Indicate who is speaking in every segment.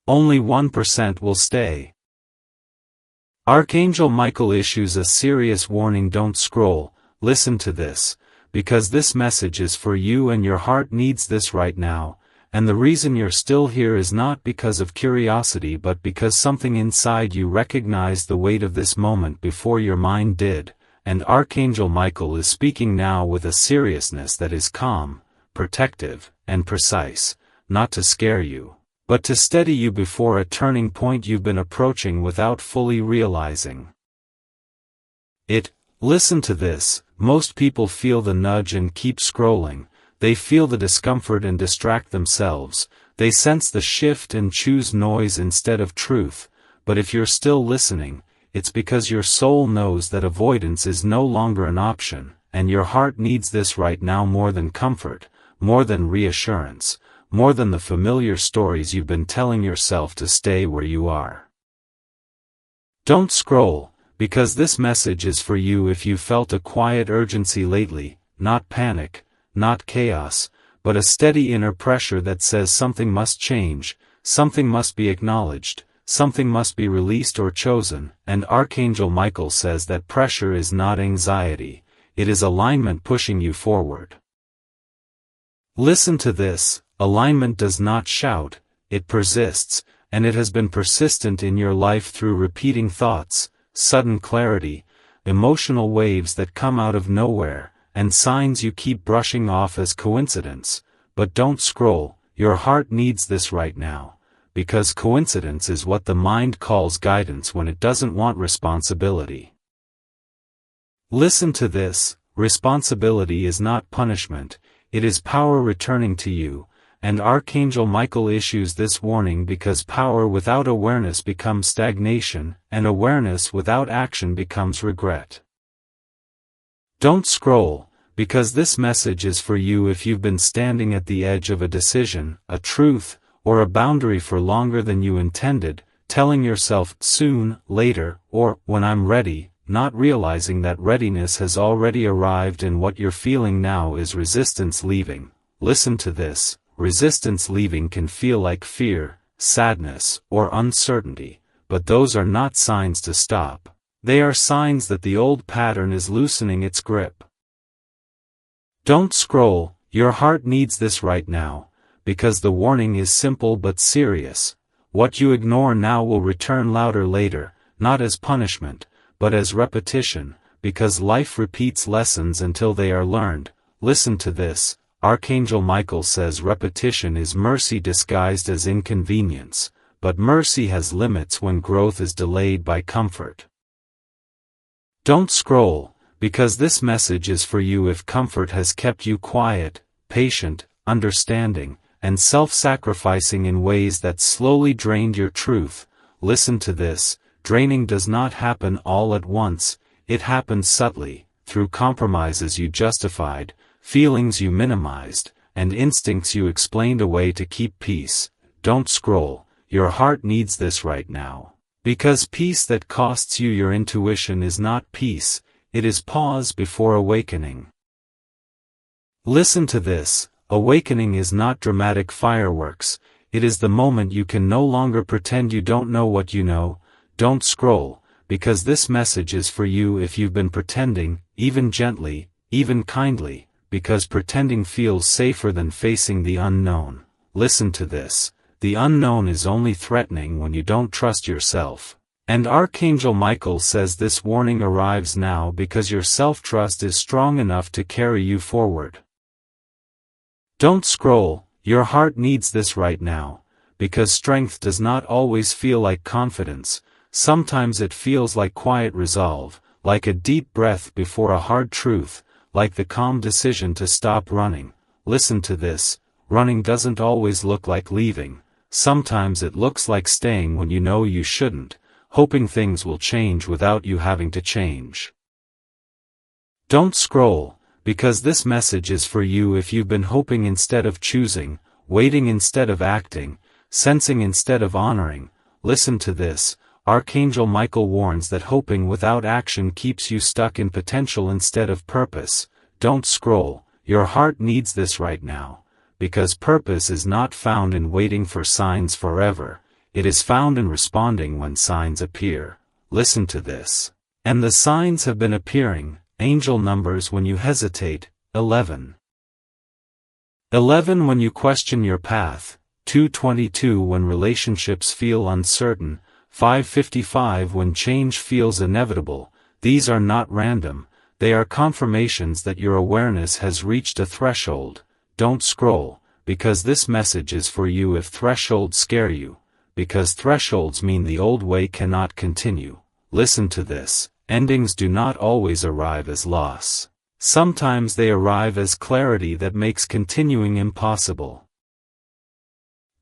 Speaker 1: only 1% will stay. Archangel Michael issues a serious warning: don't scroll. Listen to this, because this message is for you and your heart needs this right now, and the reason you're still here is not because of curiosity but because something inside you recognized the weight of this moment before your mind did, and Archangel Michael is speaking now with a seriousness that is calm, protective, and precise, not to scare you, but to steady you before a turning point you've been approaching without fully realizing it. Listen to this: most people feel the nudge and keep scrolling, they feel the discomfort and distract themselves, they sense the shift and choose noise instead of truth, but if you're still listening, it's because your soul knows that avoidance is no longer an option, and your heart needs this right now more than comfort, more than reassurance, more than the familiar stories you've been telling yourself to stay where you are. Don't scroll, because this message is for you if you felt a quiet urgency lately, not panic, not chaos, but a steady inner pressure that says something must change, something must be acknowledged, something must be released or chosen, and Archangel Michael says that pressure is not anxiety, it is alignment pushing you forward. Listen to this: alignment does not shout, it persists, and it has been persistent in your life through repeating thoughts, sudden clarity, emotional waves that come out of nowhere, and signs you keep brushing off as coincidence. But don't scroll, your heart needs this right now, because coincidence is what the mind calls guidance when it doesn't want responsibility. Listen to this: responsibility is not punishment, it is power returning to you, and Archangel Michael issues this warning because power without awareness becomes stagnation, and awareness without action becomes regret. Don't scroll, because this message is for you if you've been standing at the edge of a decision, a truth, or a boundary for longer than you intended, telling yourself soon, later, or when I'm ready, not realizing that readiness has already arrived and what you're feeling now is resistance leaving. Listen to this: resistance leaving can feel like fear, sadness, or uncertainty, but those are not signs to stop. They are signs that the old pattern is loosening its grip. Don't scroll, your heart needs this right now, because the warning is simple but serious. What you ignore now will return louder later, not as punishment, but as repetition, because life repeats lessons until they are learned. Listen to this: Archangel Michael says repetition is mercy disguised as inconvenience, but mercy has limits when growth is delayed by comfort. Don't scroll, because this message is for you if comfort has kept you quiet, patient, understanding, and self-sacrificing in ways that slowly drained your truth. Listen to this: draining does not happen all at once, it happens subtly, through compromises you justified, feelings you minimized, and instincts you explained away to keep peace. Don't scroll, your heart needs this right now, because peace that costs you your intuition is not peace, it is pause before awakening. Listen to this: awakening is not dramatic fireworks, it is the moment you can no longer pretend you don't know what you know. Don't scroll, because this message is for you if you've been pretending, even gently, even kindly, because pretending feels safer than facing the unknown. Listen to this: the unknown is only threatening when you don't trust yourself. And Archangel Michael says this warning arrives now because your self-trust is strong enough to carry you forward. Don't scroll, your heart needs this right now, because strength does not always feel like confidence. Sometimes it feels like quiet resolve, like a deep breath before a hard truth, like the calm decision to stop running. Listen to this: running doesn't always look like leaving, sometimes it looks like staying when you know you shouldn't, hoping things will change without you having to change. Don't scroll, because this message is for you if you've been hoping instead of choosing, waiting instead of acting, sensing instead of honoring. Listen to this: Archangel Michael warns that hoping without action keeps you stuck in potential instead of purpose. Don't scroll, your heart needs this right now, because purpose is not found in waiting for signs forever, It is found in responding when signs appear. Listen to this. And the signs have been appearing, angel numbers when you hesitate, 11. 11 when you question your path, 222 when relationships feel uncertain, 555 when change feels inevitable. These are not random, they are confirmations that your awareness has reached a threshold. Don't scroll, because this message is for you if thresholds scare you, because thresholds mean the old way cannot continue. Listen to this, endings do not always arrive as loss. Sometimes they arrive as clarity that makes continuing impossible.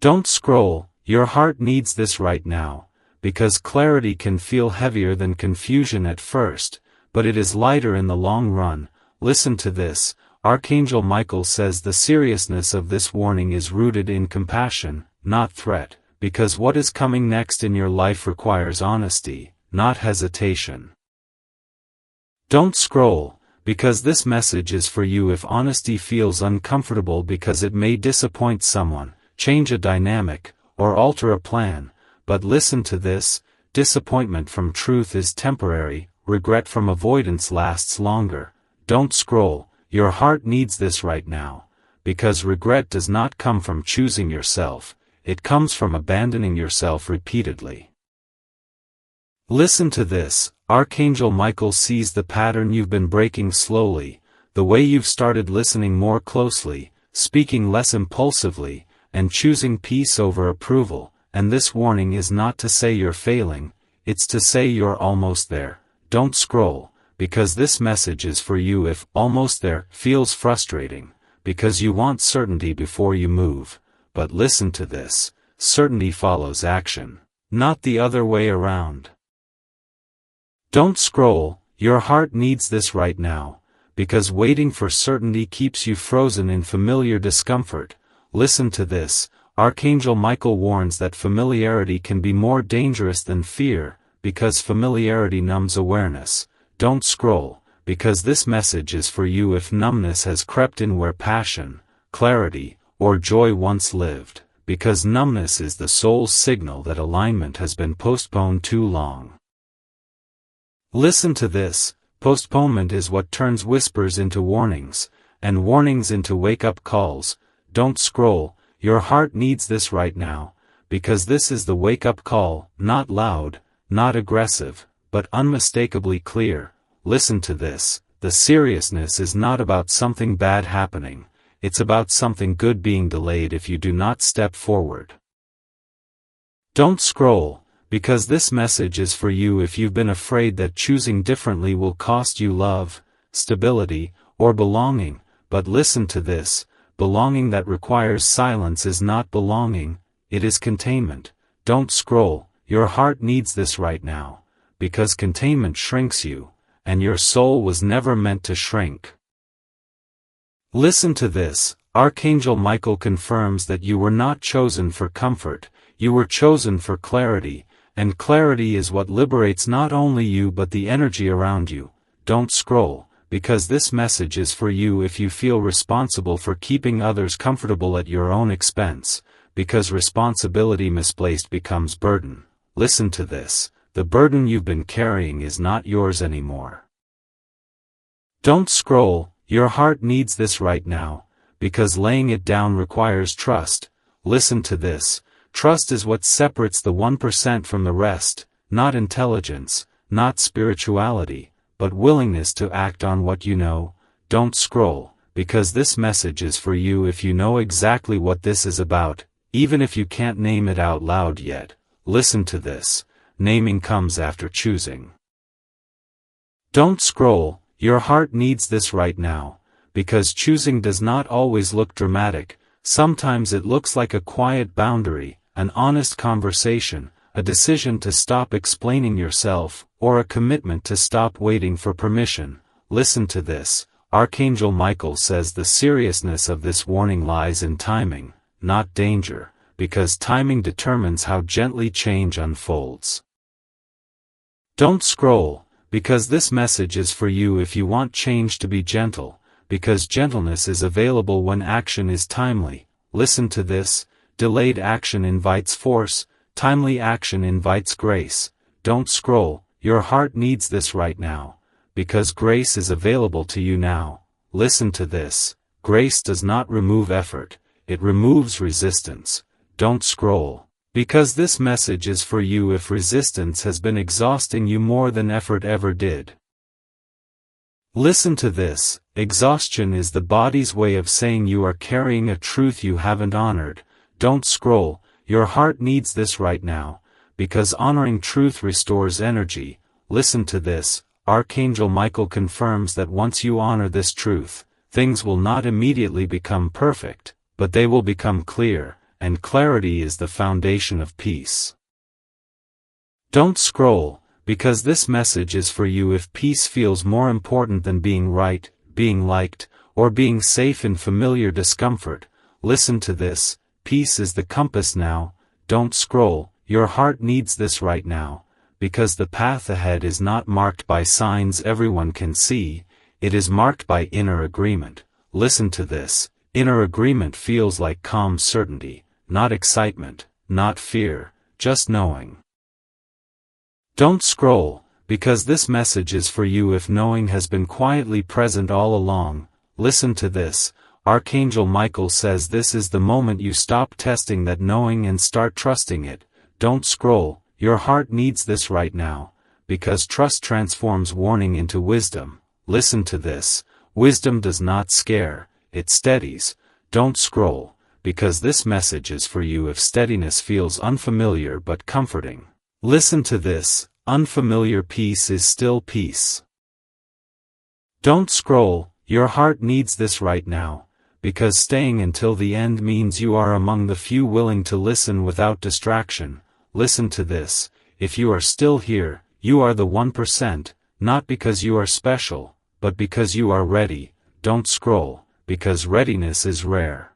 Speaker 1: Don't scroll, your heart needs this right now, because clarity can feel heavier than confusion at first, but it is lighter in the long run. Listen to this, Archangel Michael says the seriousness of this warning is rooted in compassion, not threat, because what is coming next in your life requires honesty, not hesitation. Don't scroll, because this message is for you if honesty feels uncomfortable because it may disappoint someone, change a dynamic, or alter a plan. But listen to this, disappointment from truth is temporary, regret from avoidance lasts longer. Don't scroll, your heart needs this right now, because regret does not come from choosing yourself, it comes from abandoning yourself repeatedly. Listen to this, Archangel Michael sees the pattern you've been breaking slowly, the way you've started listening more closely, speaking less impulsively, and choosing peace over approval, and this warning is not to say you're failing, it's to say you're almost there. Don't scroll, because this message is for you if almost there feels frustrating, because you want certainty before you move, but listen to this, certainty follows action, not the other way around. Don't scroll, your heart needs this right now, because waiting for certainty keeps you frozen in familiar discomfort. Listen to this, Archangel Michael warns that familiarity can be more dangerous than fear, because familiarity numbs awareness. Don't scroll, because this message is for you if numbness has crept in where passion, clarity, or joy once lived, because numbness is the soul's signal that alignment has been postponed too long. Listen to this, postponement is what turns whispers into warnings, and warnings into wake-up calls. Don't scroll, your heart needs this right now, because this is the wake-up call, not loud, not aggressive, but unmistakably clear. Listen to this, the seriousness is not about something bad happening, it's about something good being delayed if you do not step forward. Don't scroll, because this message is for you if you've been afraid that choosing differently will cost you love, stability, or belonging, but listen to this, belonging that requires silence is not belonging, it is containment. Don't scroll, your heart needs this right now, because containment shrinks you, and your soul was never meant to shrink. Listen to this, Archangel Michael confirms that you were not chosen for comfort, you were chosen for clarity, and clarity is what liberates not only you but the energy around you. Don't scroll, because this message is for you if you feel responsible for keeping others comfortable at your own expense, because responsibility misplaced becomes burden. Listen to this, the burden you've been carrying is not yours anymore. Don't scroll, your heart needs this right now, because laying it down requires trust. Listen to this, trust is what separates the 1% from the rest, not intelligence, not spirituality, but willingness to act on what you know. Don't scroll, because this message is for you if you know exactly what this is about, even if you can't name it out loud yet. Listen to this, naming comes after choosing. Don't scroll, your heart needs this right now, because choosing does not always look dramatic, sometimes it looks like a quiet boundary, an honest conversation, a decision to stop explaining yourself, or a commitment to stop waiting for permission. Listen to this, Archangel Michael says the seriousness of this warning lies in timing, not danger, because timing determines how gently change unfolds. Don't scroll, because this message is for you if you want change to be gentle, because gentleness is available when action is timely. Listen to this, delayed action invites force, Timely action invites grace. Don't scroll, your heart needs this right now, because grace is available to you now. Listen to this. Grace does not remove effort, it removes resistance. Don't scroll, because this message is for you if resistance has been exhausting you more than effort ever did. Listen to this. Exhaustion is the body's way of saying you are carrying a truth you haven't honored. Don't scroll, your heart needs this right now, because honoring truth restores energy. Listen to this. Archangel Michael confirms that once you honor this truth, things will not immediately become perfect, but they will become clear, and clarity is the foundation of peace. Don't scroll, because this message is for you if peace feels more important than being right, being liked, or being safe in familiar discomfort. Listen to this. Peace is the compass now. Don't scroll, your heart needs this right now, because the path ahead is not marked by signs everyone can see, it is marked by inner agreement. Listen to this. Inner agreement feels like calm certainty, not excitement, not fear, just knowing. Don't scroll, because this message is for you if knowing has been quietly present all along. Listen to this. Archangel Michael says this is the moment you stop testing that knowing and start trusting it. Don't scroll, your heart needs this right now, because trust transforms warning into wisdom. Listen to this. Wisdom does not scare, it steadies. Don't scroll, because this message is for you if steadiness feels unfamiliar but comforting. Listen to this. Unfamiliar peace is still peace. Don't scroll, your heart needs this right now, because staying until the end means you are among the few willing to listen without distraction. Listen to this. If you are still here, you are the 1%, not because you are special, but because you are ready. Don't scroll, because readiness is rare.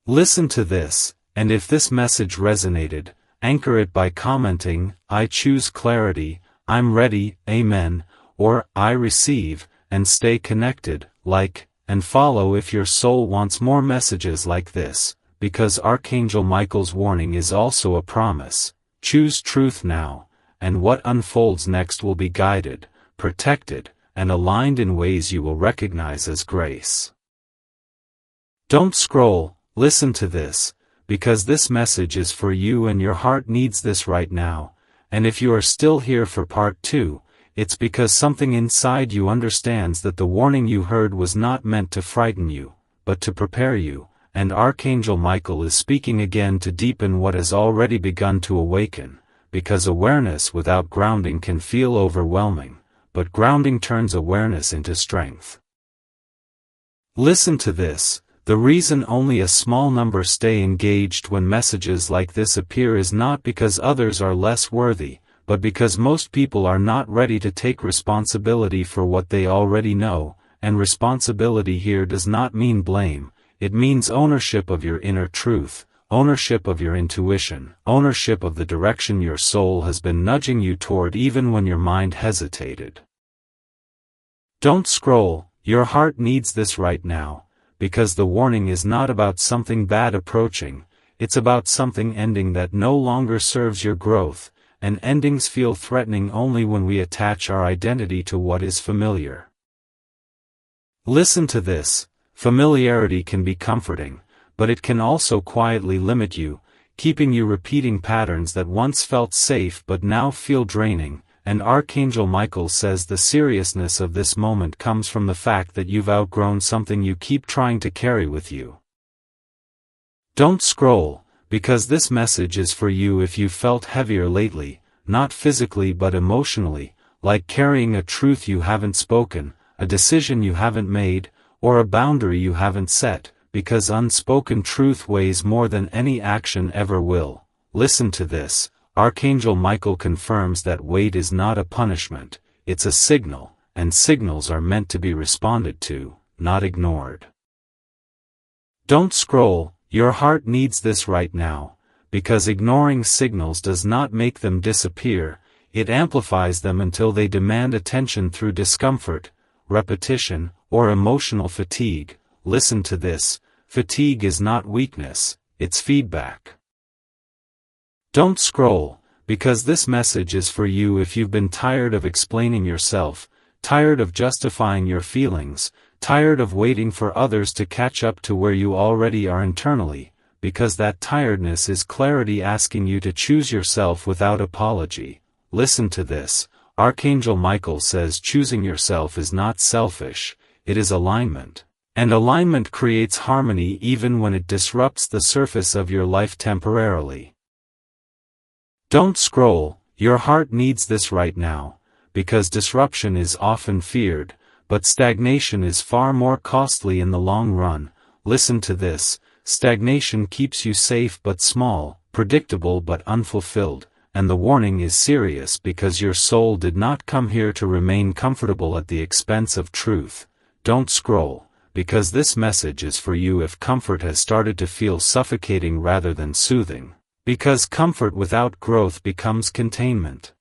Speaker 1: Listen to this, and if this message resonated, anchor it by commenting, "I choose clarity," "I'm ready," "Amen," or "I receive," and stay connected. Like and follow if your soul wants more messages like this, because Archangel Michael's warning is also a promise. Choose truth now, and what unfolds next will be guided, protected, and aligned in ways you will recognize as grace. Don't scroll, listen to this, because this message is for you and your heart needs this right now, and if you are still here for part 2, it's because something inside you understands that the warning you heard was not meant to frighten you, but to prepare you, and Archangel Michael is speaking again to deepen what has already begun to awaken, because awareness without grounding can feel overwhelming, but grounding turns awareness into strength. Listen to this. The reason only a small number stay engaged when messages like this appear is not because others are less worthy, but because most people are not ready to take responsibility for what they already know, and responsibility here does not mean blame, it means ownership of your inner truth, ownership of your intuition, ownership of the direction your soul has been nudging you toward even when your mind hesitated. Don't scroll, your heart needs this right now, because the warning is not about something bad approaching, it's about something ending that no longer serves your growth, and endings feel threatening only when we attach our identity to what is familiar. Listen to this. Familiarity can be comforting, but it can also quietly limit you, keeping you repeating patterns that once felt safe but now feel draining, and Archangel Michael says the seriousness of this moment comes from the fact that you've outgrown something you keep trying to carry with you. Don't scroll, because this message is for you if you've felt heavier lately, not physically but emotionally, like carrying a truth you haven't spoken, a decision you haven't made, or a boundary you haven't set, because unspoken truth weighs more than any action ever will. Listen to this. Archangel Michael confirms that weight is not a punishment, it's a signal, and signals are meant to be responded to, not ignored. Don't scroll, your heart needs this right now, because ignoring signals does not make them disappear, it amplifies them until they demand attention through discomfort, repetition, or emotional fatigue. Listen to this. Fatigue is not weakness, it's feedback. Don't scroll, because this message is for you if you've been tired of explaining yourself, tired of justifying your feelings, tired of waiting for others to catch up to where you already are internally, because that tiredness is clarity asking you to choose yourself without apology. Listen to this. Archangel Michael says choosing yourself is not selfish, it is alignment. And alignment creates harmony even when it disrupts the surface of your life temporarily. Don't scroll, your heart needs this right now, because disruption is often feared, but stagnation is far more costly in the long run. Listen to this, stagnation keeps you safe but small, predictable but unfulfilled, and the warning is serious because your soul did not come here to remain comfortable at the expense of truth. Don't scroll, because this message is for you if comfort has started to feel suffocating rather than soothing, because comfort without growth becomes containment.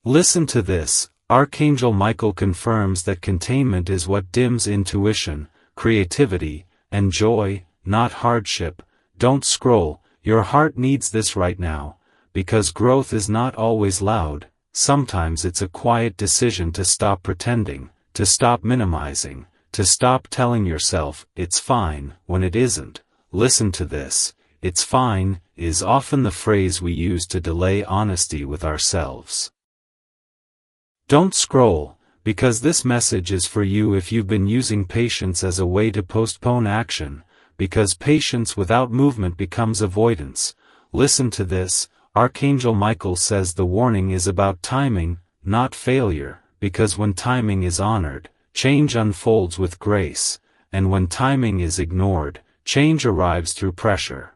Speaker 1: Listen to this, Archangel Michael confirms that containment is what dims intuition, creativity, and joy, not hardship. Don't scroll, your heart needs this right now, because growth is not always loud, sometimes it's a quiet decision to stop pretending, to stop minimizing, to stop telling yourself, it's fine, when it isn't. Listen to this, it's fine, is often the phrase we use to delay honesty with ourselves. Don't scroll, because this message is for you if you've been using patience as a way to postpone action, because patience without movement becomes avoidance. Listen to this, Archangel Michael says the warning is about timing, not failure, because when timing is honored, change unfolds with grace, and when timing is ignored, change arrives through pressure.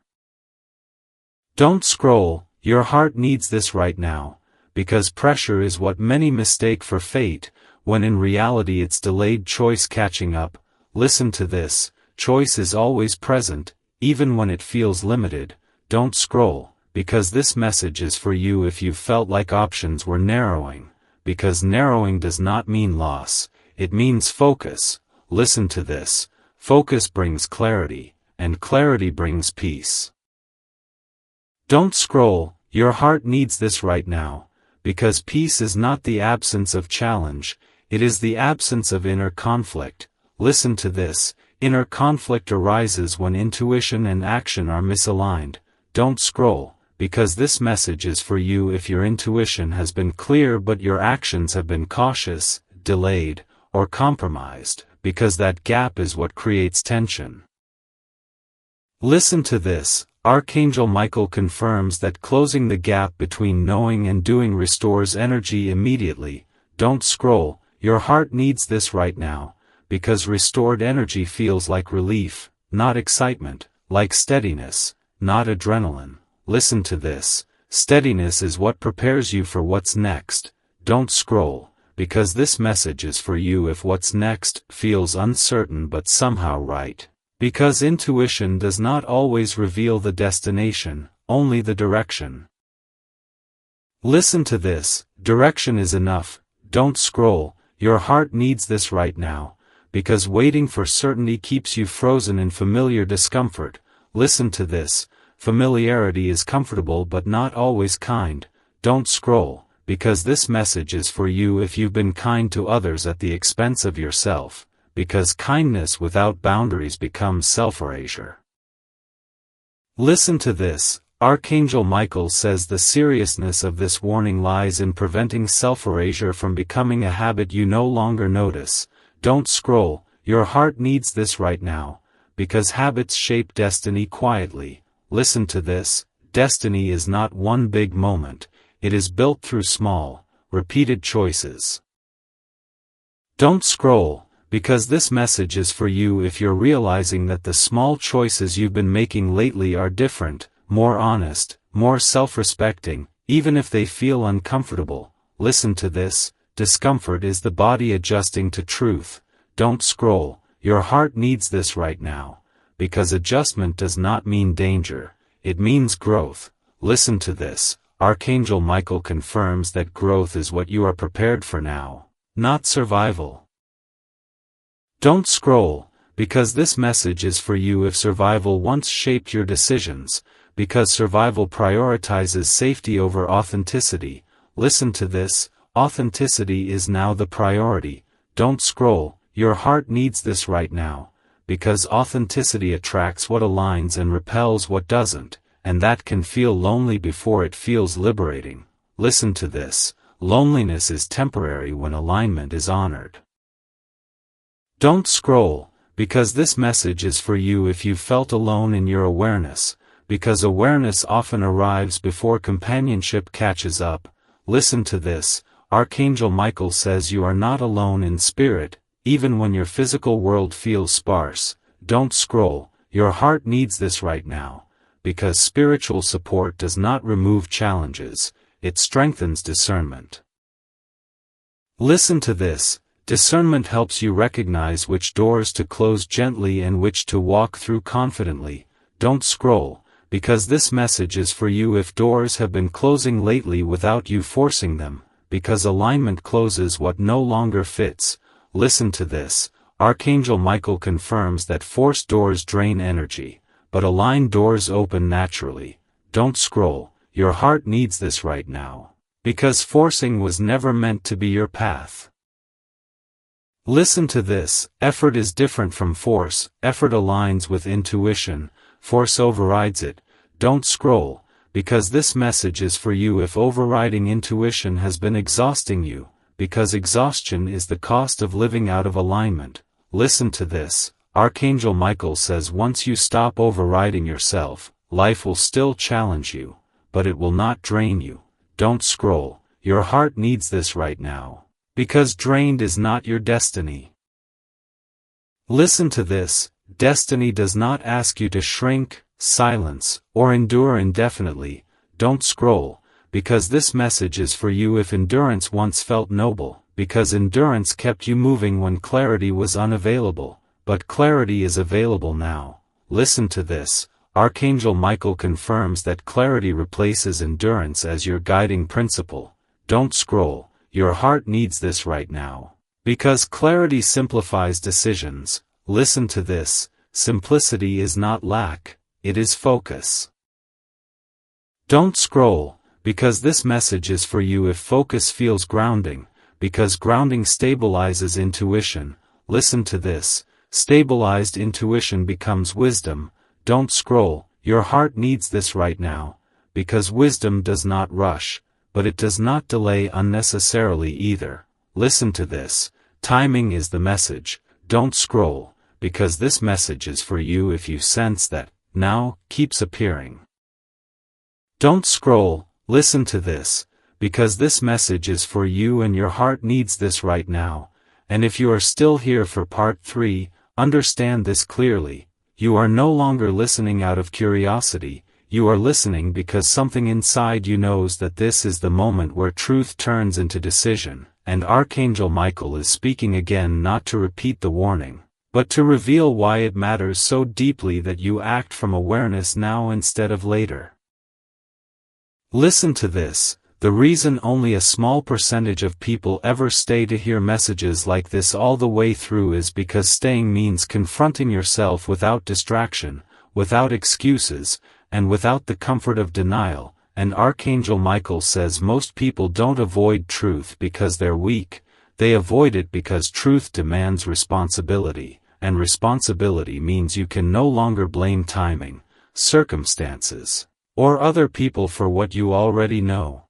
Speaker 1: Don't scroll, your heart needs this right now, because pressure is what many mistake for fate, when in reality it's delayed choice catching up. Listen to this, choice is always present, even when it feels limited. Don't scroll, because this message is for you if you felt like options were narrowing, because narrowing does not mean loss, it means focus. Listen to this, focus brings clarity, and clarity brings peace. Don't scroll, your heart needs this right now, because peace is not the absence of challenge, it is the absence of inner conflict. Listen to this, inner conflict arises when intuition and action are misaligned. Don't scroll, because this message is for you if your intuition has been clear but your actions have been cautious, delayed, or compromised, because that gap is what creates tension. Listen to this, Archangel Michael confirms that closing the gap between knowing and doing restores energy immediately. Don't scroll, your heart needs this right now, because restored energy feels like relief, not excitement, like steadiness, not adrenaline. Listen to this, steadiness is what prepares you for what's next. Don't scroll, because this message is for you if what's next feels uncertain but somehow right. Because intuition does not always reveal the destination, only the direction. Listen to this, direction is enough. Don't scroll, your heart needs this right now, because waiting for certainty keeps you frozen in familiar discomfort. Listen to this, familiarity is comfortable but not always kind. Don't scroll, because this message is for you if you've been kind to others at the expense of yourself, because kindness without boundaries becomes self-erasure. Listen to this, Archangel Michael says the seriousness of this warning lies in preventing self-erasure from becoming a habit you no longer notice. Don't scroll, your heart needs this right now, because habits shape destiny quietly. Listen to this, destiny is not one big moment, it is built through small, repeated choices. Don't scroll, because this message is for you if you're realizing that the small choices you've been making lately are different, more honest, more self-respecting, even if they feel uncomfortable. Listen to this, discomfort is the body adjusting to truth. Don't scroll, your heart needs this right now, because adjustment does not mean danger, it means growth. Listen to this, Archangel Michael confirms that growth is what you are prepared for now, not survival. Don't scroll, because this message is for you if survival once shaped your decisions, because survival prioritizes safety over authenticity. Listen to this, authenticity is now the priority. Don't scroll, your heart needs this right now, because authenticity attracts what aligns and repels what doesn't, and that can feel lonely before it feels liberating. Listen to this, loneliness is temporary when alignment is honored. Don't scroll, because this message is for you if you felt alone in your awareness, because awareness often arrives before companionship catches up. Listen to this, Archangel Michael says you are not alone in spirit, even when your physical world feels sparse. Don't scroll, your heart needs this right now, because spiritual support does not remove challenges, it strengthens discernment. Listen to this, discernment helps you recognize which doors to close gently and which to walk through confidently. Don't scroll, because this message is for you if doors have been closing lately without you forcing them, because alignment closes what no longer fits. Listen to this, Archangel Michael confirms that forced doors drain energy, but aligned doors open naturally. Don't scroll, your heart needs this right now, because forcing was never meant to be your path. Listen to this, effort is different from force, effort aligns with intuition, force overrides it. Don't scroll, because this message is for you if overriding intuition has been exhausting you, because exhaustion is the cost of living out of alignment. Listen to this, Archangel Michael says once you stop overriding yourself, life will still challenge you, but it will not drain you. Don't scroll, your heart needs this right now, because drained is not your destiny. Listen to this, destiny does not ask you to shrink, silence, or endure indefinitely. Don't scroll, because this message is for you if endurance once felt noble, because endurance kept you moving when clarity was unavailable, but clarity is available now. Listen to this, Archangel Michael confirms that clarity replaces endurance as your guiding principle. Don't scroll, your heart needs this right now, because clarity simplifies decisions. Listen to this, simplicity is not lack, it is focus. Don't scroll, because this message is for you if focus feels grounding, because grounding stabilizes intuition. Listen to this, stabilized intuition becomes wisdom. Don't scroll, your heart needs this right now, because wisdom does not rush, but it does not delay unnecessarily either. Listen to this, timing is the message. Don't scroll, because this message is for you if you sense that now keeps appearing. Don't scroll, listen to this, because this message is for you and your heart needs this right now, and if you are still here for part 3, understand this clearly, you are no longer listening out of curiosity, you are listening because something inside you knows that this is the moment where truth turns into decision, and Archangel Michael is speaking again not to repeat the warning, but to reveal why it matters so deeply that you act from awareness now instead of later. Listen to this, the reason only a small percentage of people ever stay to hear messages like this all the way through is because staying means confronting yourself without distraction, without excuses, and without the comfort of denial, and Archangel Michael says most people don't avoid truth because they're weak, they avoid it because truth demands responsibility, and responsibility means you can no longer blame timing, circumstances, or other people for what you already know.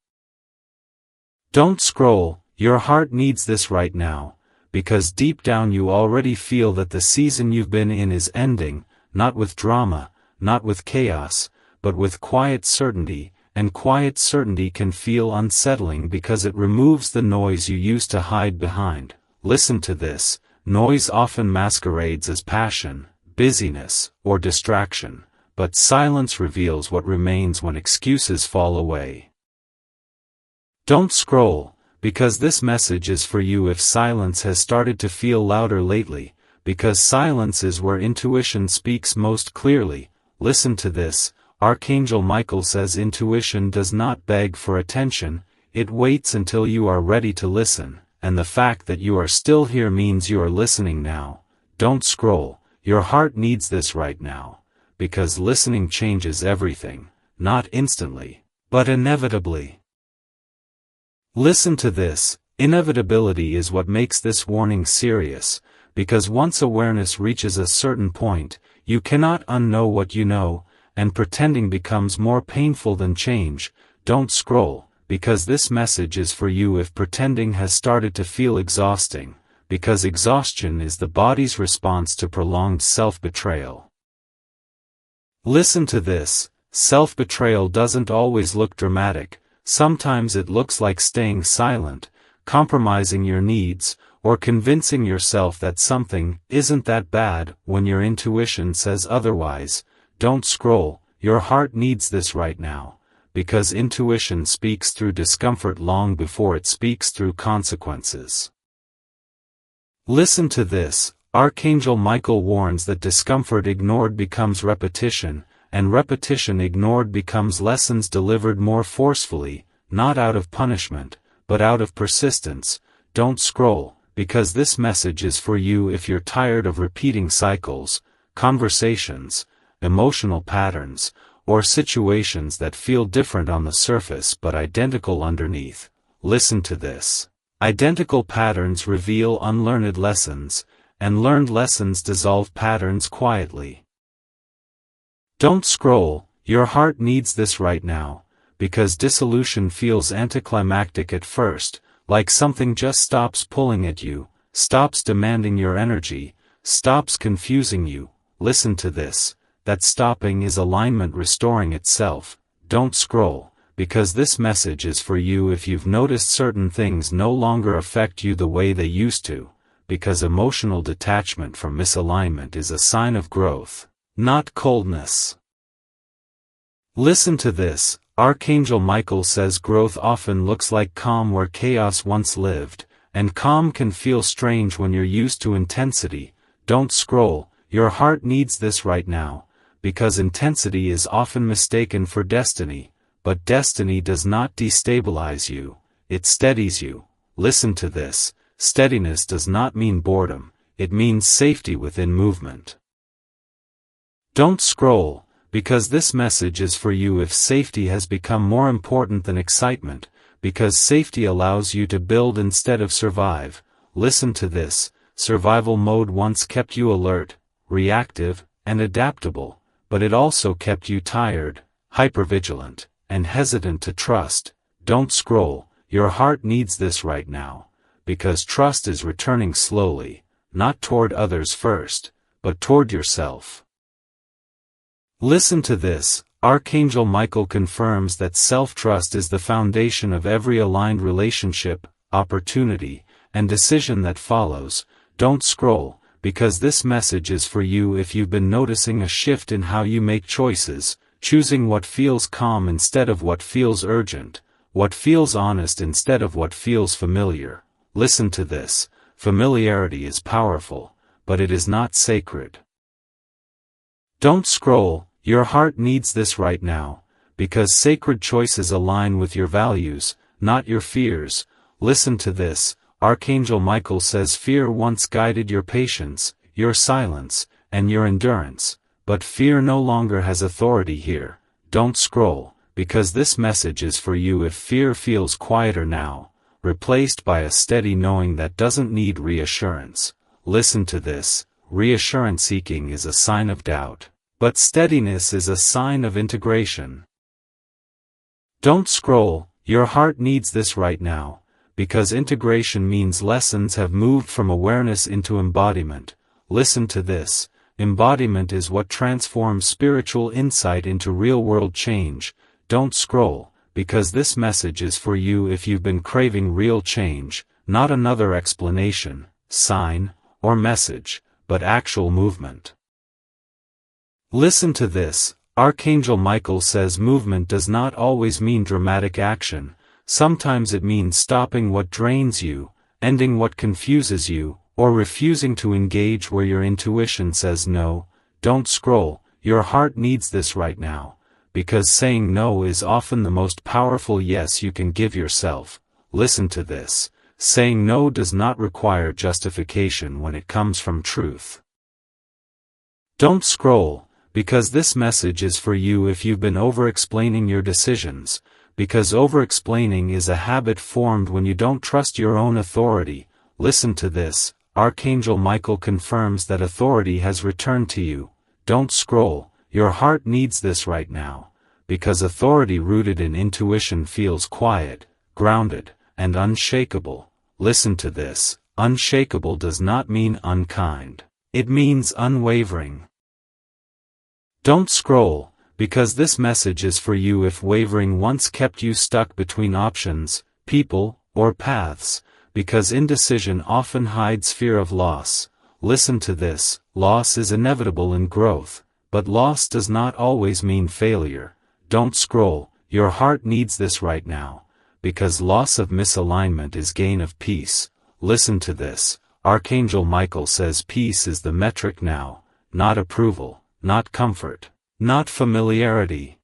Speaker 1: Don't scroll, your heart needs this right now, because deep down you already feel that the season you've been in is ending, not with drama, not with chaos, but with quiet certainty, and quiet certainty can feel unsettling because it removes the noise you used to hide behind. Listen to this, noise often masquerades as passion, busyness, or distraction, but silence reveals what remains when excuses fall away. Don't scroll, because this message is for you if silence has started to feel louder lately, because silence is where intuition speaks most clearly. Listen to this, Archangel Michael says intuition does not beg for attention, it waits until you are ready to listen, and the fact that you are still here means you are listening now. Don't scroll, your heart needs this right now, because listening changes everything, not instantly, but inevitably. Listen to this. Inevitability is what makes this warning serious, because once awareness reaches a certain point, you cannot unknow what you know, and pretending becomes more painful than change. Don't scroll, because this message is for you if pretending has started to feel exhausting, because exhaustion is the body's response to prolonged self-betrayal. Listen to this. Self-betrayal doesn't always look dramatic. Sometimes it looks like staying silent, compromising your needs, or convincing yourself that something isn't that bad when your intuition says otherwise. Don't scroll, your heart needs this right now, because intuition speaks through discomfort long before it speaks through consequences. Listen to this. Archangel Michael warns that discomfort ignored becomes repetition, and repetition ignored becomes lessons delivered more forcefully, not out of punishment, but out of persistence. Don't scroll, because this message is for you if you're tired of repeating cycles, conversations, emotional patterns, or situations that feel different on the surface but identical underneath. Listen to this. Identical patterns reveal unlearned lessons, and learned lessons dissolve patterns quietly. Don't scroll, your heart needs this right now, because dissolution feels anticlimactic at first, like something just stops pulling at you, stops demanding your energy, stops confusing you. Listen to this. That stopping is alignment restoring itself. Don't scroll, because this message is for you if you've noticed certain things no longer affect you the way they used to, because emotional detachment from misalignment is a sign of growth, not coldness. Listen to this. Archangel Michael says growth often looks like calm where chaos once lived, and calm can feel strange when you're used to intensity. Don't scroll, your heart needs this right now, because intensity is often mistaken for destiny, but destiny does not destabilize you, it steadies you. Listen to this. Steadiness does not mean boredom, it means safety within movement. Don't scroll, because this message is for you if safety has become more important than excitement, because safety allows you to build instead of survive. Listen to this. Survival mode once kept you alert, reactive, and adaptable, but it also kept you tired, hypervigilant, and hesitant to trust. Don't scroll, your heart needs this right now, because trust is returning slowly, not toward others first, but toward yourself. Listen to this. Archangel Michael confirms that self-trust is the foundation of every aligned relationship, opportunity, and decision that follows. Don't scroll, because this message is for you if you've been noticing a shift in how you make choices, choosing what feels calm instead of what feels urgent, what feels honest instead of what feels familiar. Listen to this. Familiarity is powerful, but it is not sacred. Don't scroll, your heart needs this right now, because sacred choices align with your values, not your fears. Listen to this. Archangel Michael says fear once guided your patience, your silence, and your endurance, but fear no longer has authority here. Don't scroll, because this message is for you if fear feels quieter now, replaced by a steady knowing that doesn't need reassurance. Listen to this. Reassurance seeking is a sign of doubt, but steadiness is a sign of integration. Don't scroll, your heart needs this right now, because integration means lessons have moved from awareness into embodiment. Listen to this. Embodiment is what transforms spiritual insight into real-world change. Don't scroll, because this message is for you if you've been craving real change, not another explanation, sign, or message, but actual movement. Listen to this. Archangel Michael says movement does not always mean dramatic action. Sometimes it means stopping what drains you, ending what confuses you, or refusing to engage where your intuition says no. Don't scroll, your heart needs this right now, because saying no is often the most powerful yes you can give yourself. Listen to this. Saying no does not require justification when it comes from truth. Don't scroll, because this message is for you if you've been over-explaining your decisions, because over-explaining is a habit formed when you don't trust your own authority. Listen to this, Archangel Michael confirms that authority has returned to you. Don't scroll, your heart needs this right now, because authority rooted in intuition feels quiet, grounded, and unshakable. Listen to this, unshakable does not mean unkind. It means unwavering. Don't scroll, because this message is for you if wavering once kept you stuck between options, people, or paths, because indecision often hides fear of loss. Listen to this, loss is inevitable in growth, but loss does not always mean failure. Don't scroll, your heart needs this right now, because loss of misalignment is gain of peace. Listen to this, Archangel Michael says peace is the metric now, not approval, not comfort, not familiarity.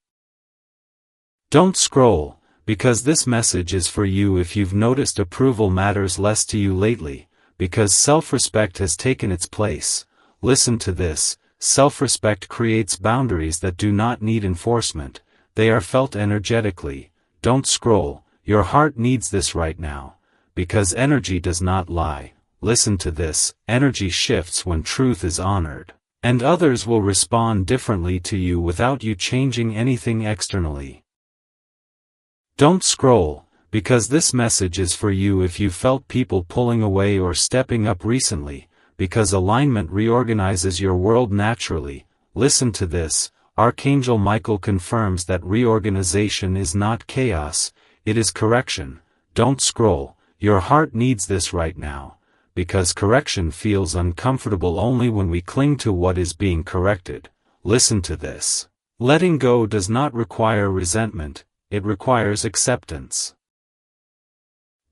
Speaker 1: Don't scroll, because this message is for you if you've noticed approval matters less to you lately, because self-respect has taken its place. Listen to this, self-respect creates boundaries that do not need enforcement, they are felt energetically. Don't scroll, your heart needs this right now, because energy does not lie. Listen to this, energy shifts when truth is honored, and others will respond differently to you without you changing anything externally. Don't scroll, because this message is for you if you felt people pulling away or stepping up recently, because alignment reorganizes your world naturally. Listen to this, Archangel Michael confirms that reorganization is not chaos, it is correction. Don't scroll, your heart needs this right now, because correction feels uncomfortable only when we cling to what is being corrected. Listen to this. Letting go does not require resentment, it requires acceptance.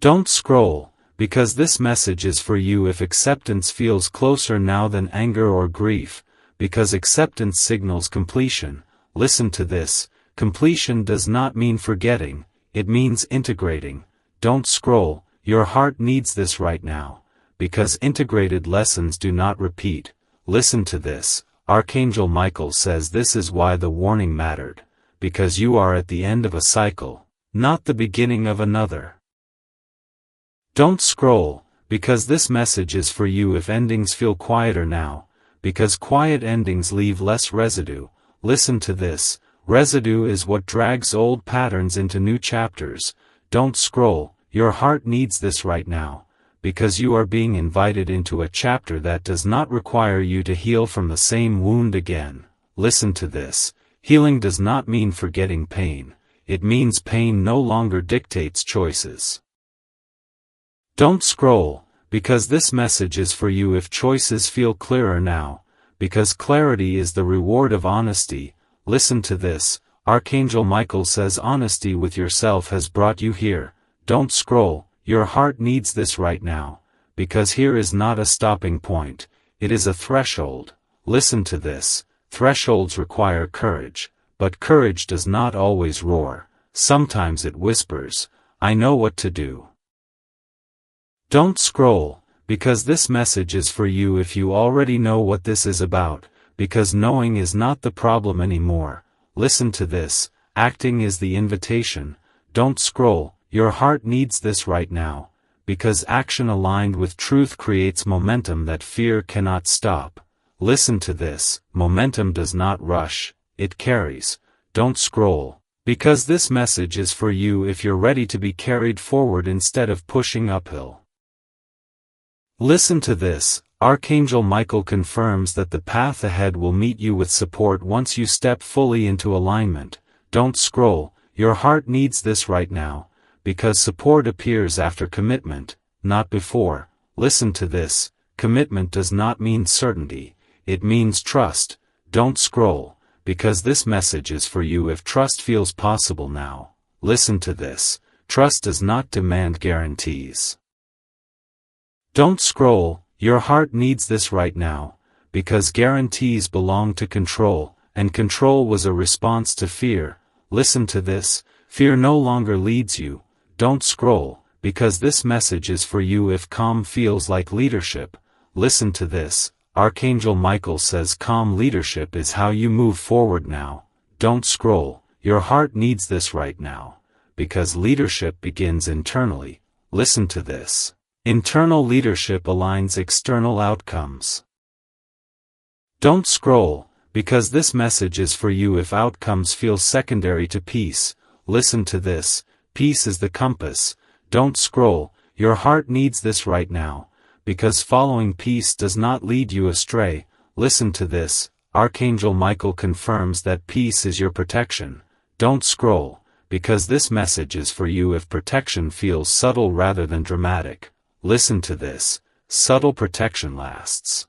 Speaker 1: Don't scroll, because this message is for you if acceptance feels closer now than anger or grief, because acceptance signals completion. Listen to this, completion does not mean forgetting, it means integrating. Don't scroll, your heart needs this right now, because integrated lessons do not repeat. Listen to this, Archangel Michael says this is why the warning mattered, because you are at the end of a cycle, not the beginning of another. Don't scroll, because this message is for you if endings feel quieter now, because quiet endings leave less residue. Listen to this, residue is what drags old patterns into new chapters. Don't scroll, your heart needs this right now, because you are being invited into a chapter that does not require you to heal from the same wound again. Listen to this, healing does not mean forgetting pain, it means pain no longer dictates choices. Don't scroll, because this message is for you if choices feel clearer now, because clarity is the reward of honesty. Listen to this, Archangel Michael says honesty with yourself has brought you here. Don't scroll, your heart needs this right now, because here is not a stopping point, it is a threshold. Listen to this, thresholds require courage, but courage does not always roar, sometimes it whispers, I know what to do. Don't scroll, because this message is for you if you already know what this is about, because knowing is not the problem anymore. Listen to this, acting is the invitation. Don't scroll, your heart needs this right now, because action aligned with truth creates momentum that fear cannot stop. Listen to this, momentum does not rush, it carries. Don't scroll, because this message is for you if you're ready to be carried forward instead of pushing uphill. Listen to this, Archangel Michael confirms that the path ahead will meet you with support once you step fully into alignment. Don't scroll, your heart needs this right now, because support appears after commitment, not before. Listen to this, commitment does not mean certainty, it means trust. Don't scroll, because this message is for you if trust feels possible now. Listen to this, trust does not demand guarantees. Don't scroll, your heart needs this right now, because guarantees belong to control, and control was a response to fear. Listen to this, fear no longer leads you. Don't scroll, because this message is for you if calm feels like leadership. Listen to this, Archangel Michael says calm leadership is how you move forward now. Don't scroll, your heart needs this right now. Because leadership begins internally. Listen to this. Internal leadership aligns external outcomes. Don't scroll, because this message is for you if outcomes feel secondary to peace. Listen to this. Peace is the compass. Don't scroll, your heart needs this right now. Because following peace does not lead you astray. Listen to this. Archangel Michael confirms that peace is your protection. Don't scroll, because this message is for you if protection feels subtle rather than dramatic. Listen to this. Subtle protection lasts.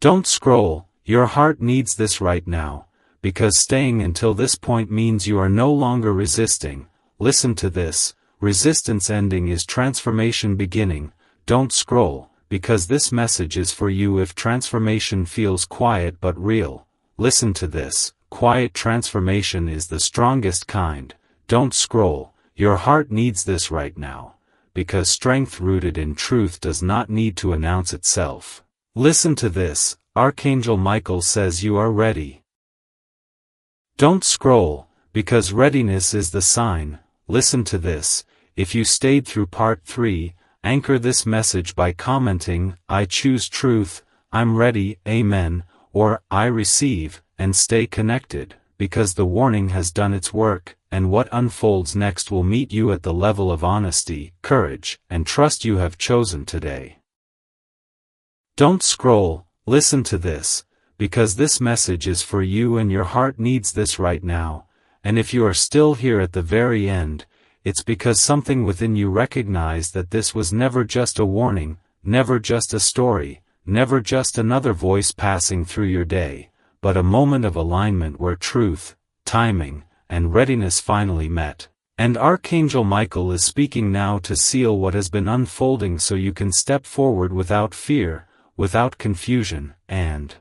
Speaker 1: Don't scroll, your heart needs this right now, because staying until this point means you are no longer resisting. Listen to this. Resistance ending is transformation beginning. Don't scroll, because this message is for you if transformation feels quiet but real. Listen to this. Quiet transformation is the strongest kind. Don't scroll, your heart needs this right now. Because strength rooted in truth does not need to announce itself. Listen to this. Archangel Michael says you are ready. Don't scroll, because readiness is the sign. Listen to this. If you stayed through part 3, anchor this message by commenting, I choose truth, I'm ready, amen, or I receive, and stay connected, because the warning has done its work, and what unfolds next will meet you at the level of honesty, courage, and trust you have chosen today. Don't scroll, listen to this, because this message is for you and your heart needs this right now, and if you are still here at the very end, it's because something within you recognized that this was never just a warning, never just a story, never just another voice passing through your day, but a moment of alignment where truth, timing, and readiness finally met. And Archangel Michael is speaking now to seal what has been unfolding so you can step forward without fear, without confusion, and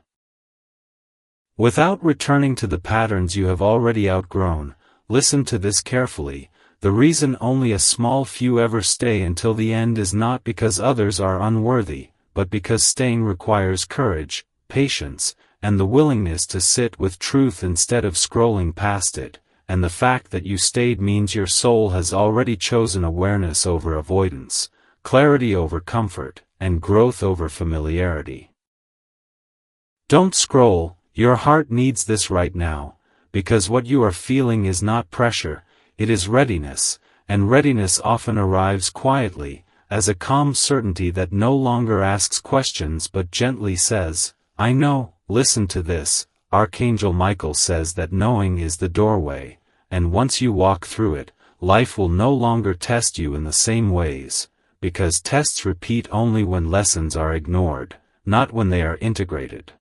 Speaker 1: without returning to the patterns you have already outgrown. Listen to this carefully. The reason only a small few ever stay until the end is not because others are unworthy, but because staying requires courage, patience, and the willingness to sit with truth instead of scrolling past it, and the fact that you stayed means your soul has already chosen awareness over avoidance, clarity over comfort, and growth over familiarity. Don't scroll, your heart needs this right now, because what you are feeling is not pressure, it is readiness, and readiness often arrives quietly, as a calm certainty that no longer asks questions but gently says, I know. Listen to this. Archangel Michael says that knowing is the doorway, and once you walk through it, life will no longer test you in the same ways, because tests repeat only when lessons are ignored, not when they are integrated.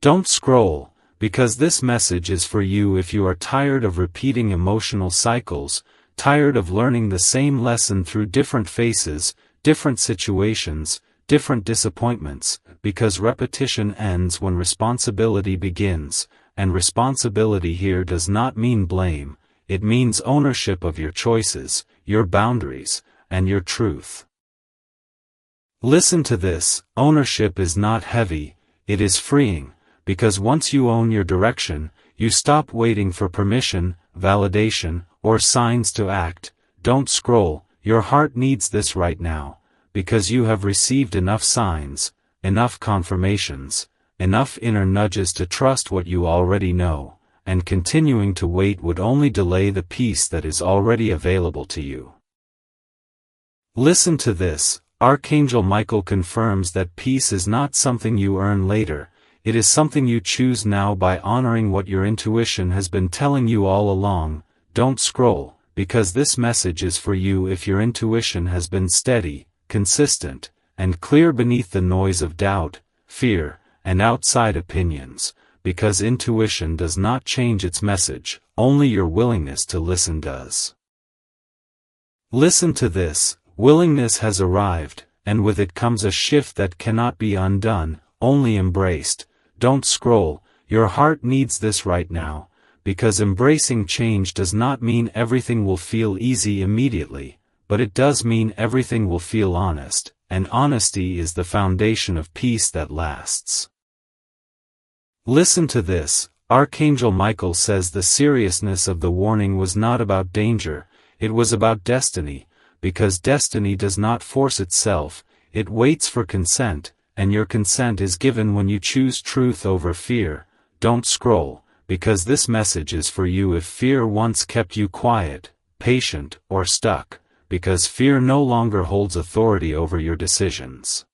Speaker 1: Don't scroll, because this message is for you if you are tired of repeating emotional cycles, tired of learning the same lesson through different faces, different situations, different disappointments, because repetition ends when responsibility begins, and responsibility here does not mean blame, it means ownership of your choices, your boundaries, and your truth. Listen to this. Ownership is not heavy, it is freeing, because once you own your direction, you stop waiting for permission, validation, or signs to act. Don't scroll, your heart needs this right now, because you have received enough signs, enough confirmations, enough inner nudges to trust what you already know, and continuing to wait would only delay the peace that is already available to you. Listen to this. Archangel Michael confirms that peace is not something you earn later, it is something you choose now by honoring what your intuition has been telling you all along. Don't scroll, because this message is for you if your intuition has been steady, consistent, and clear beneath the noise of doubt, fear, and outside opinions, because intuition does not change its message, only your willingness to listen does. Listen to this. Willingness has arrived, and with it comes a shift that cannot be undone, only embraced. Don't scroll, your heart needs this right now, because embracing change does not mean everything will feel easy immediately, but it does mean everything will feel honest, and honesty is the foundation of peace that lasts. Listen to this. Archangel Michael says the seriousness of the warning was not about danger, it was about destiny, because destiny does not force itself, it waits for consent, and your consent is given when you choose truth over fear. Don't scroll, because this message is for you if fear once kept you quiet, patient, or stuck, because fear no longer holds authority over your decisions.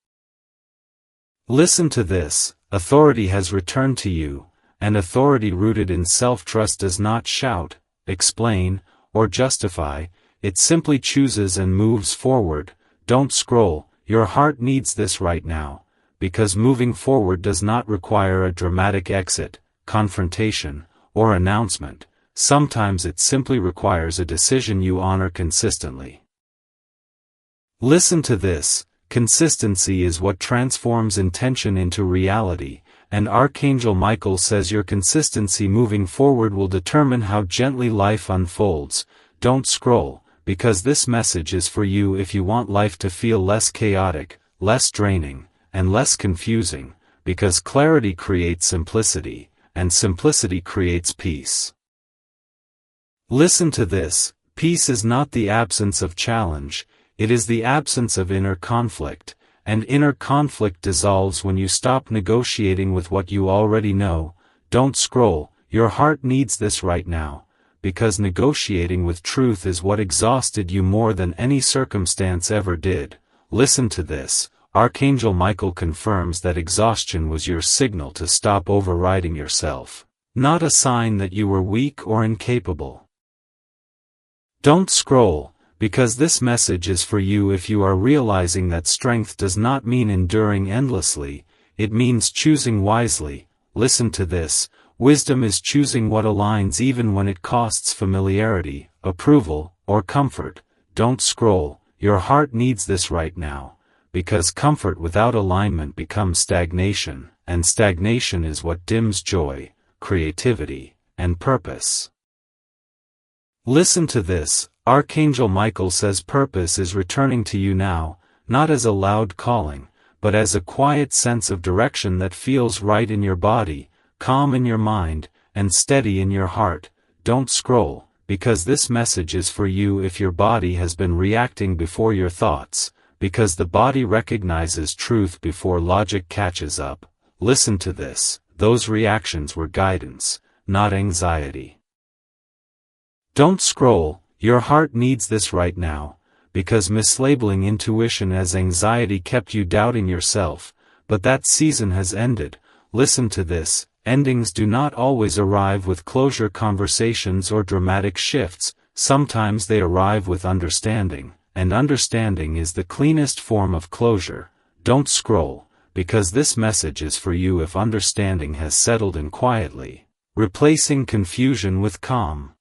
Speaker 1: Listen to this. Authority has returned to you, and authority rooted in self-trust does not shout, explain, or justify, it simply chooses and moves forward. Don't scroll, your heart needs this right now, because moving forward does not require a dramatic exit, confrontation, or announcement. Sometimes it simply requires a decision you honor consistently. Listen to this. Consistency is what transforms intention into reality, and Archangel Michael says your consistency moving forward will determine how gently life unfolds. Don't scroll, because this message is for you if you want life to feel less chaotic, less draining, and less confusing, because clarity creates simplicity, and simplicity creates peace. Listen to this. Peace is not the absence of challenge, it is the absence of inner conflict, and inner conflict dissolves when you stop negotiating with what you already know. Don't scroll, your heart needs this right now, because negotiating with truth is what exhausted you more than any circumstance ever did. Listen to this. Archangel Michael confirms that exhaustion was your signal to stop overriding yourself, not a sign that you were weak or incapable. Don't scroll, because this message is for you if you are realizing that strength does not mean enduring endlessly, it means choosing wisely. Listen to this. Wisdom is choosing what aligns even when it costs familiarity, approval, or comfort. Don't scroll, your heart needs this right now, because comfort without alignment becomes stagnation, and stagnation is what dims joy, creativity, and purpose. Listen to this. Archangel Michael says purpose is returning to you now, not as a loud calling, but as a quiet sense of direction that feels right in your body, calm in your mind, and steady in your heart. Don't scroll, because this message is for you if your body has been reacting before your thoughts, because the body recognizes truth before logic catches up. Listen to this. Those reactions were guidance, not anxiety. Don't scroll, your heart needs this right now, because mislabeling intuition as anxiety kept you doubting yourself, but that season has ended. Listen to this. Endings do not always arrive with closure conversations or dramatic shifts, sometimes they arrive with understanding, and understanding is the cleanest form of closure. Don't scroll, because this message is for you if understanding has settled in quietly, replacing confusion with calm.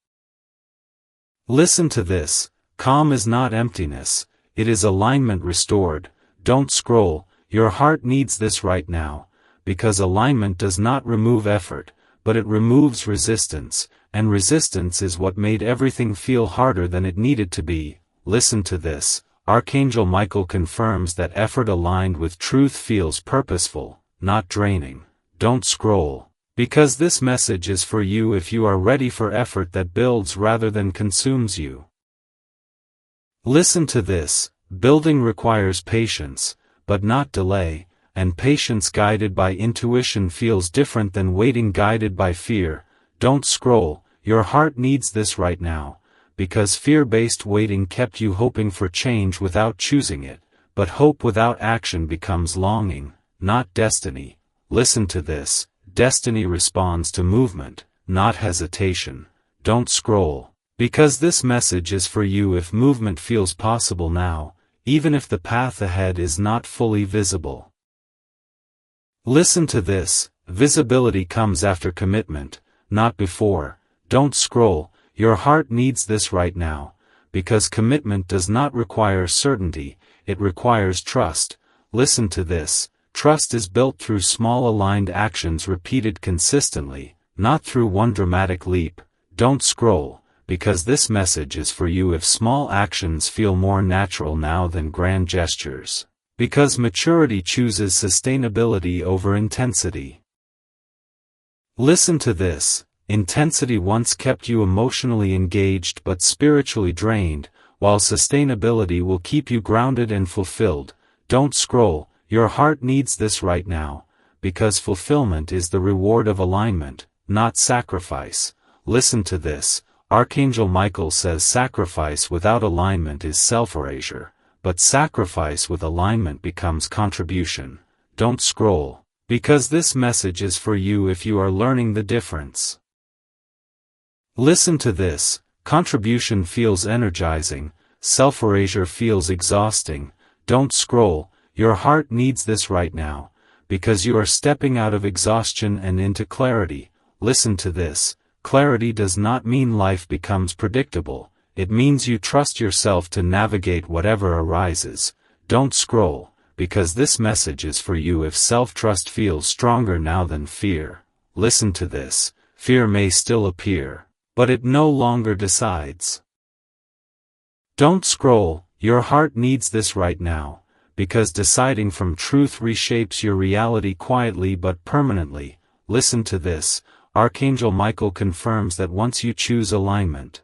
Speaker 1: Listen to this. Calm is not emptiness, it is alignment restored. Don't scroll, your heart needs this right now, because alignment does not remove effort, but it removes resistance, and resistance is what made everything feel harder than it needed to be. Listen to this. Archangel Michael confirms that effort aligned with truth feels purposeful, not draining. Don't scroll, because this message is for you if you are ready for effort that builds rather than consumes you. Listen to this. Building requires patience, but not delay, and patience guided by intuition feels different than waiting guided by fear. Don't scroll, your heart needs this right now, because fear-based waiting kept you hoping for change without choosing it, but hope without action becomes longing, not destiny. Listen to this. Destiny responds to movement, not hesitation. Don't scroll, because this message is for you if movement feels possible now, even if the path ahead is not fully visible. Listen to this. Visibility comes after commitment, not before. Don't scroll, your heart needs this right now, because commitment does not require certainty, it requires trust. Listen to this. Trust is built through small aligned actions repeated consistently, not through one dramatic leap. Don't scroll, because this message is for you if small actions feel more natural now than grand gestures. Because maturity chooses sustainability over intensity. Listen to this. Intensity once kept you emotionally engaged but spiritually drained, while sustainability will keep you grounded and fulfilled. Don't scroll, your heart needs this right now, because fulfillment is the reward of alignment, not sacrifice. Listen to this. Archangel Michael says sacrifice without alignment is self-erasure, but sacrifice with alignment becomes contribution. Don't scroll, because this message is for you if you are learning the difference. Listen to this. Contribution feels energizing, self-erasure feels exhausting. Don't scroll, your heart needs this right now, because you are stepping out of exhaustion and into clarity. Listen to this. Clarity does not mean life becomes predictable, it means you trust yourself to navigate whatever arises. Don't scroll, because this message is for you if self-trust feels stronger now than fear. Listen to this. Fear may still appear, but it no longer decides. Don't scroll, your heart needs this right now, because deciding from truth reshapes your reality quietly but permanently. Listen to this. Archangel Michael confirms that once you choose alignment,